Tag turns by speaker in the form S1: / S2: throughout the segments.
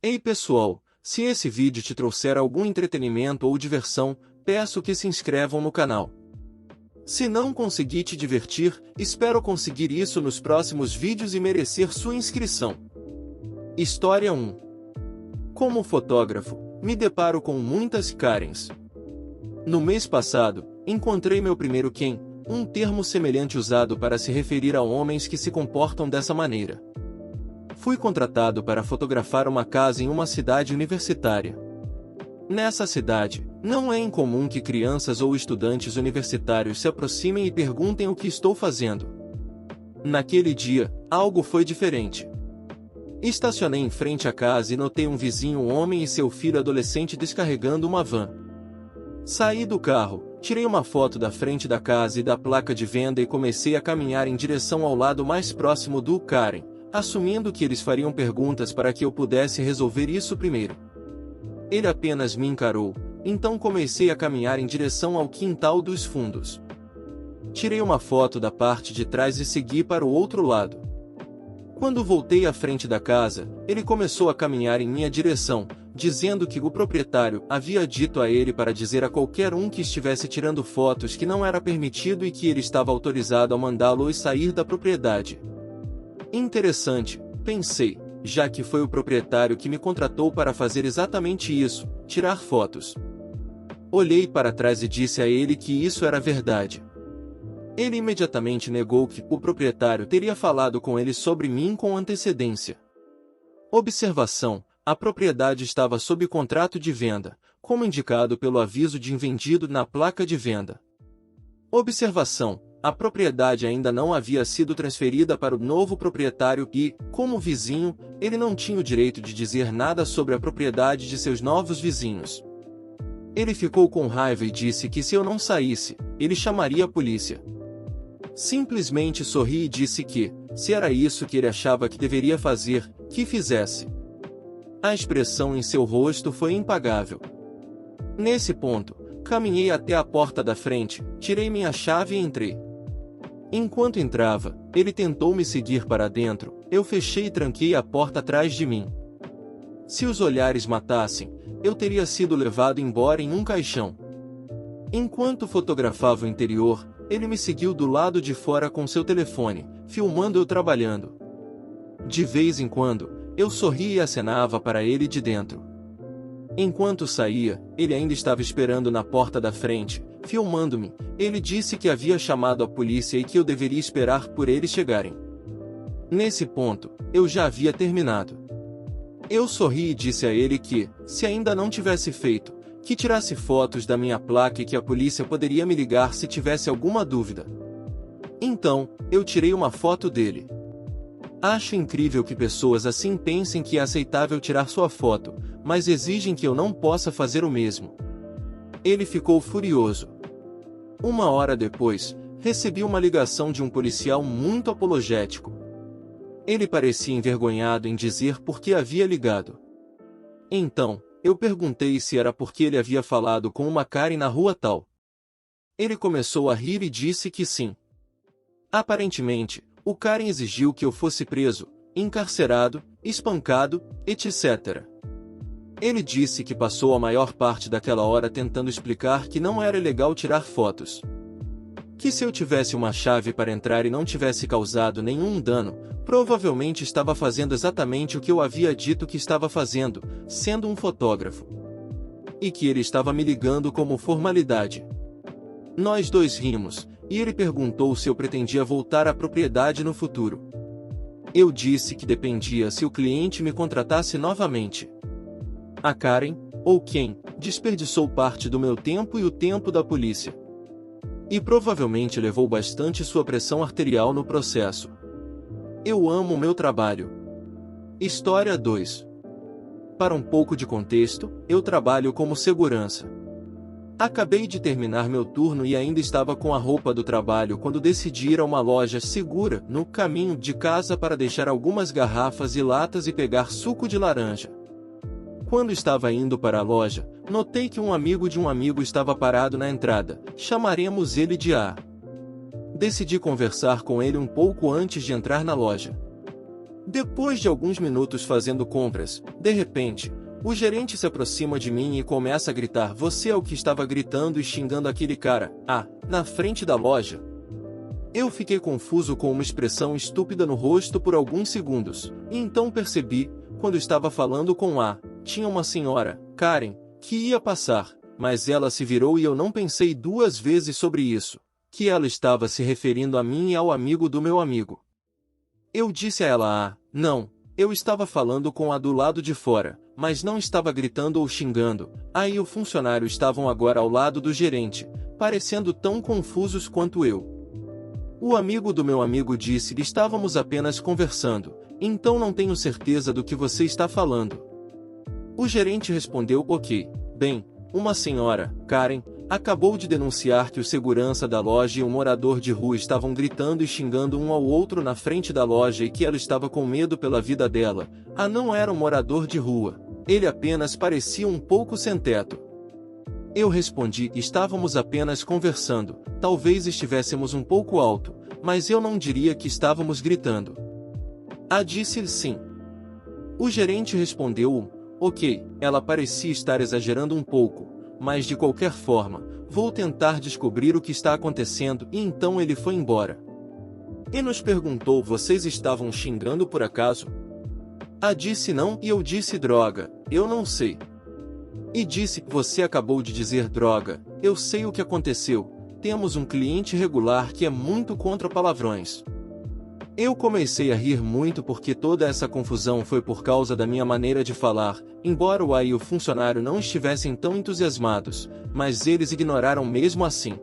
S1: Ei pessoal, se esse vídeo te trouxer algum entretenimento ou diversão, peço que se inscrevam no canal. Se não conseguir te divertir, espero conseguir isso nos próximos vídeos e merecer sua inscrição. História 1. Como fotógrafo, me deparo com muitas Karens. No mês passado, encontrei meu primeiro Ken, um termo semelhante usado para se referir a homens que se comportam dessa maneira. Fui contratado para fotografar uma casa em uma cidade universitária. Nessa cidade, não é incomum que crianças ou estudantes universitários se aproximem e perguntem o que estou fazendo. Naquele dia, algo foi diferente. Estacionei em frente à casa e notei um vizinho homem e seu filho adolescente descarregando uma van. Saí do carro, tirei uma foto da frente da casa e da placa de venda e comecei a caminhar em direção ao lado mais próximo do Karen, assumindo que eles fariam perguntas para que eu pudesse resolver isso primeiro. Ele apenas me encarou, então comecei a caminhar em direção ao quintal dos fundos. Tirei uma foto da parte de trás e segui para o outro lado. Quando voltei à frente da casa, ele começou a caminhar em minha direção, dizendo que o proprietário havia dito a ele para dizer a qualquer um que estivesse tirando fotos que não era permitido e que ele estava autorizado a mandá-los sair da propriedade. Interessante, pensei, já que foi o proprietário que me contratou para fazer exatamente isso, tirar fotos. Olhei para trás e disse a ele que isso era verdade. Ele imediatamente negou que o proprietário teria falado com ele sobre mim com antecedência. Observação: a propriedade estava sob contrato de venda, como indicado pelo aviso de vendido na placa de venda. Observação: a propriedade ainda não havia sido transferida para o novo proprietário e, como vizinho, ele não tinha o direito de dizer nada sobre a propriedade de seus novos vizinhos. Ele ficou com raiva e disse que se eu não saísse, ele chamaria a polícia. Simplesmente sorri e disse que, se era isso que ele achava que deveria fazer, que fizesse. A expressão em seu rosto foi impagável. Nesse ponto, caminhei até a porta da frente, tirei minha chave e entrei. Enquanto entrava, ele tentou me seguir para dentro, eu fechei e tranquei a porta atrás de mim. Se os olhares matassem, eu teria sido levado embora em um caixão. Enquanto fotografava o interior, ele me seguiu do lado de fora com seu telefone, filmando eu trabalhando. De vez em quando, eu sorria e acenava para ele de dentro. Enquanto saía, ele ainda estava esperando na porta da frente, filmando-me. Ele disse que havia chamado a polícia e que eu deveria esperar por eles chegarem. Nesse ponto, eu já havia terminado. Eu sorri e disse a ele que, se ainda não tivesse feito, que tirasse fotos da minha placa e que a polícia poderia me ligar se tivesse alguma dúvida. Então, eu tirei uma foto dele. Acho incrível que pessoas assim pensem que é aceitável tirar sua foto, mas exigem que eu não possa fazer o mesmo. Ele ficou furioso. Uma hora depois, recebi uma ligação de um policial muito apologético. Ele parecia envergonhado em dizer por que havia ligado. Então, eu perguntei se era porque ele havia falado com uma Karen na rua tal. Ele começou a rir e disse que sim. Aparentemente, o Karen exigiu que eu fosse preso, encarcerado, espancado, etc. Ele disse que passou a maior parte daquela hora tentando explicar que não era legal tirar fotos. Que se eu tivesse uma chave para entrar e não tivesse causado nenhum dano, provavelmente estava fazendo exatamente o que eu havia dito que estava fazendo, sendo um fotógrafo. E que ele estava me ligando como formalidade. Nós dois rimos, e ele perguntou se eu pretendia voltar à propriedade no futuro. Eu disse que dependia se o cliente me contratasse novamente. A Karen, ou quem, desperdiçou parte do meu tempo e o tempo da polícia. E provavelmente levou bastante sua pressão arterial no processo. Eu amo meu trabalho. História 2. Para um pouco de contexto, eu trabalho como segurança. Acabei de terminar meu turno e ainda estava com a roupa do trabalho quando decidi ir a uma loja segura no caminho de casa para deixar algumas garrafas e latas e pegar suco de laranja. Quando estava indo para a loja, notei que um amigo de um amigo estava parado na entrada, chamaremos ele de A. Decidi conversar com ele um pouco antes de entrar na loja. Depois de alguns minutos fazendo compras, de repente, o gerente se aproxima de mim e começa a gritar: "Você é o que estava gritando e xingando aquele cara, na frente da loja?" Eu fiquei confuso com uma expressão estúpida no rosto por alguns segundos, e então percebi, quando estava falando com tinha uma senhora, Karen, que ia passar, mas ela se virou e eu não pensei duas vezes sobre isso, que ela estava se referindo a mim e ao amigo do meu amigo. Eu disse a ela: "Não, eu estava falando com a do lado de fora, mas não estava gritando ou xingando." Aí o funcionário estavam agora ao lado do gerente, parecendo tão confusos quanto eu. O amigo do meu amigo disse: "Estávamos apenas conversando, então não tenho certeza do que você está falando." O gerente respondeu: "Ok, bem, uma senhora, Karen, acabou de denunciar que o segurança da loja e um morador de rua estavam gritando e xingando um ao outro na frente da loja e que ela estava com medo pela vida dela." Não era um morador de rua, ele apenas parecia um pouco sem teto. Eu respondi: "Estávamos apenas conversando, talvez estivéssemos um pouco alto, mas eu não diria que estávamos gritando." Disse sim. O gerente respondeu: "Ok, ela parecia estar exagerando um pouco, mas de qualquer forma, vou tentar descobrir o que está acontecendo." E então ele foi embora. E nos perguntou: "Vocês estavam xingando por acaso?" Disse não e eu disse: "Droga, eu não sei." E disse: "Você acabou de dizer droga, eu sei o que aconteceu, temos um cliente regular que é muito contra palavrões." Eu comecei a rir muito porque toda essa confusão foi por causa da minha maneira de falar, embora o e o funcionário não estivessem tão entusiasmados, mas eles ignoraram mesmo assim.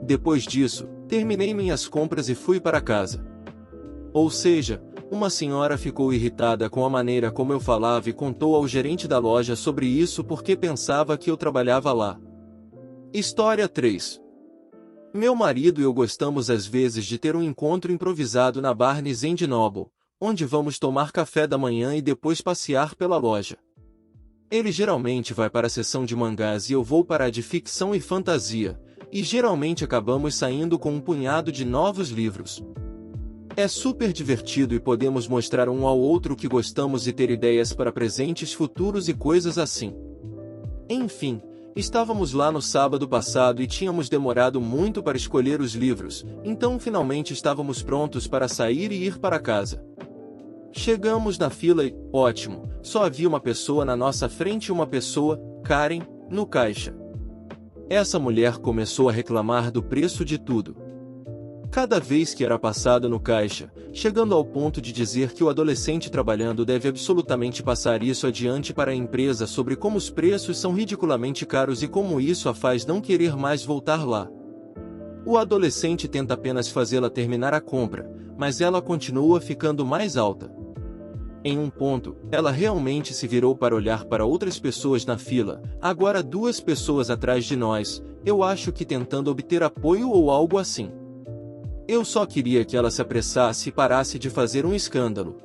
S1: Depois disso, terminei minhas compras e fui para casa. Ou seja, uma senhora ficou irritada com a maneira como eu falava e contou ao gerente da loja sobre isso porque pensava que eu trabalhava lá. História 3. Meu marido e eu gostamos às vezes de ter um encontro improvisado na Barnes & Noble, onde vamos tomar café da manhã e depois passear pela loja. Ele geralmente vai para a seção de mangás e eu vou para a de ficção e fantasia, e geralmente acabamos saindo com um punhado de novos livros. É super divertido e podemos mostrar um ao outro o que gostamos e ter ideias para presentes futuros e coisas assim. Enfim, estávamos lá no sábado passado e tínhamos demorado muito para escolher os livros, então finalmente estávamos prontos para sair e ir para casa. Chegamos na fila e, ótimo, só havia uma pessoa na nossa frente e uma pessoa, Karen, no caixa. Essa mulher começou a reclamar do preço de tudo. Cada vez que era passada no caixa, chegando ao ponto de dizer que o adolescente trabalhando deve absolutamente passar isso adiante para a empresa sobre como os preços são ridiculamente caros e como isso a faz não querer mais voltar lá. O adolescente tenta apenas fazê-la terminar a compra, mas ela continua ficando mais alta. Em um ponto, ela realmente se virou para olhar para outras pessoas na fila, agora 2 pessoas atrás de nós, eu acho que tentando obter apoio ou algo assim. Eu só queria que ela se apressasse e parasse de fazer um escândalo.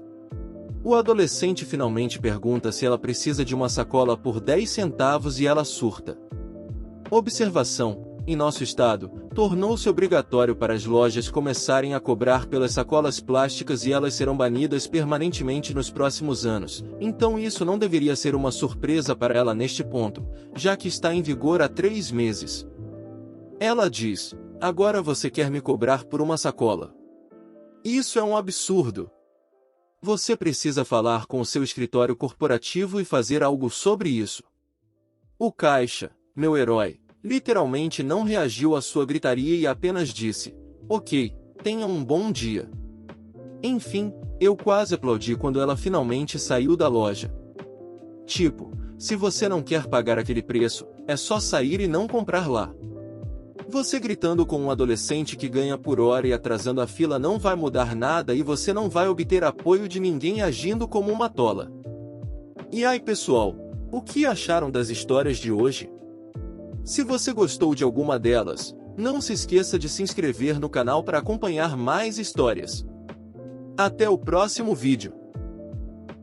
S1: O adolescente finalmente pergunta se ela precisa de uma sacola por 10 centavos e ela surta. Observação: em nosso estado, tornou-se obrigatório para as lojas começarem a cobrar pelas sacolas plásticas e elas serão banidas permanentemente nos próximos anos, então isso não deveria ser uma surpresa para ela neste ponto, já que está em vigor há 3 meses. Ela diz: "Agora você quer me cobrar por uma sacola? Isso é um absurdo. Você precisa falar com o seu escritório corporativo e fazer algo sobre isso." O caixa, meu herói, literalmente não reagiu à sua gritaria e apenas disse: "Ok, tenha um bom dia." Enfim, eu quase aplaudi quando ela finalmente saiu da loja. Tipo, se você não quer pagar aquele preço, é só sair e não comprar lá. Você gritando com um adolescente que ganha por hora e atrasando a fila não vai mudar nada e você não vai obter apoio de ninguém agindo como uma tola. E aí pessoal, o que acharam das histórias de hoje? Se você gostou de alguma delas, não se esqueça de se inscrever no canal para acompanhar mais histórias. Até o próximo vídeo.